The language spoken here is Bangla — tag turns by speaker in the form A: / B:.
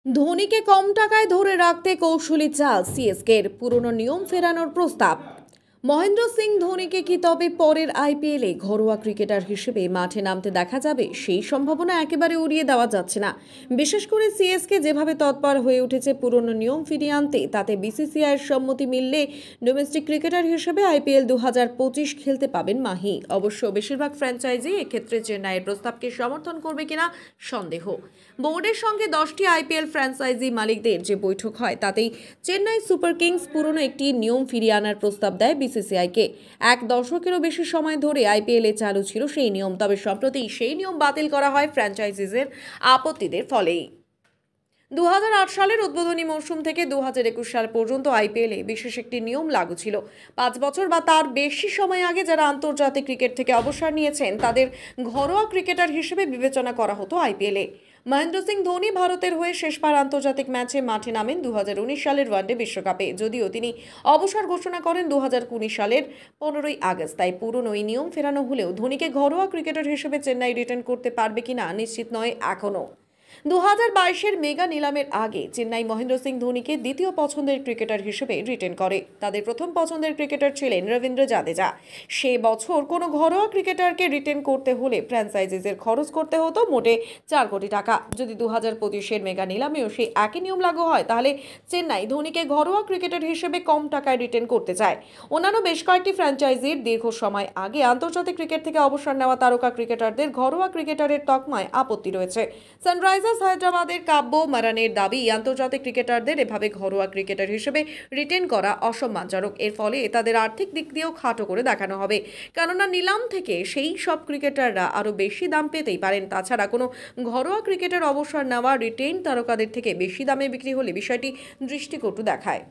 A: ধোনিকে কম টাকায় ধরে রাখতে কৌশলী চাল সিএসকের পুরনো নিয়ম ফেরানোর প্রস্তাব। মহেন্দ্র সিং ধোনিকে কি তবে পরের আইপিএলে ঘরোয়া ক্রিকেটার হিসেবে মাঠে নামতে দেখা যাবে? সেই সম্ভাবনা একেবারে উড়িয়ে দেওয়া যাচ্ছে না। বিশেষ করে সিএসকে যেভাবে তৎপর হয়ে উঠেছে পুরনো নিয়ম ফিরিয়ে আনতে, তাতে বিসিসিআইয়ের সম্মতি মিললে ডোমেস্টিক ক্রিকেটার হিসেবে আইপিএল 2025 খেলতে পাবেন মাহি। অবশ্য বেশিরভাগ ফ্র্যাঞ্চাইজি এক্ষেত্রে চেন্নাইয়ের প্রস্তাবকে সমর্থন করবে কিনা সন্দেহ। বোর্ডের সঙ্গে 10টি আইপিএল ফ্র্যাঞ্চাইজি মালিকদের যে বৈঠক হয়, তাতেই চেন্নাই সুপার কিংস পুরনো একটি নিয়ম ফিরিয়ে আনার প্রস্তাব দেয় বিসিসিআইকে। এক দশকেরও বেশি সময় ধরে আইপিএলে চালু ছিল সেই নিয়ম, তবে সম্প্রতি সেই নিয়ম বাতিল করা হয় ফ্র্যাঞ্চাইজিজের আপত্তিদের ফলেই। 2008 সালের উদ্বোধনী মৌসুম থেকে 2021 সাল পর্যন্ত আইপিএলে বিশেষ একটি নিয়ম লাগু ছিল। 5 বছর বা তার বেশি সময় আগে যারা আন্তর্জাতিক ক্রিকেট থেকে অবসর নিয়েছেন, তাদের ঘরোয়া ক্রিকেটার হিসেবে বিবেচনা করা হতো আইপিএলে। মহেন্দ্র সিং ধোনি ভারতের হয়ে শেষবার আন্তর্জাতিক ম্যাচে মাঠে নামেন 2019 সালের ওয়ানডে বিশ্বকাপে, যদিও তিনি অবসর ঘোষণা করেন 2020 সালের 15ই আগস্ট। তাই পুরনো এই নিয়ম ফেরানো হলেও ধোনিকে ঘরোয়া ক্রিকেটার হিসেবে চেন্নাই রিটার্ন করতে পারবে কিনা নিশ্চিত নয় এখনও। 2022-এর মেগা নিলামের আগে চেন্নাই মহেন্দ্র সিং ধোনিকে দ্বিতীয় পছন্দের ক্রিকেটার হিসেবে রিটেন করে। তাদের প্রথম পছন্দের ক্রিকেটার ছিলেন রবীন্দ্র জাদেজা। সে বছর কোনো ঘরোয়া ক্রিকেটারকে রিটেন করতে হলে ফ্র্যাঞ্চাইজিসের খরচ করতে হতো মোটে 4 কোটি টাকা। যদি 2025-এর মেগা নিলামেও সেই একই নিয়ম লাগু হয়, তাহলে চেন্নাই ধোনিকে ঘরোয়া ক্রিকেটার হিসেবে কম টাকায় রিটেন করতে চায়। অন্যান্য বেশ কয়েকটি ফ্র্যাঞ্চাইজির দীর্ঘ সময় আগে আন্তর্জাতিক ক্রিকেট থেকে অবসর নেওয়া তারকা ক্রিকেটারদের ঘরোয়া ক্রিকেটারের তকমায় আপত্তি রয়েছে। সানরাইজার্স হায়দ্রাবাদের কাব্য মারানের দাবি, আন্তর্জাতিক ক্রিকেটারদের এভাবে ঘরোয়া ক্রিকেটার হিসেবে রিটেন করা অসম্মানজনক। এর ফলে তাদের আর্থিক দিক দিয়েও খাটো করে দেখানো হবে, কেননা নিলাম থেকে সেই সব ক্রিকেটাররা আরও বেশি দাম পেতেই পারেন। তাছাড়া কোনো ঘরোয়া ক্রিকেটার অবসর নেওয়া রিটেইন তারকাদের থেকে বেশি দামে বিক্রি হলে বিষয়টি দৃষ্টিকটু দেখায়।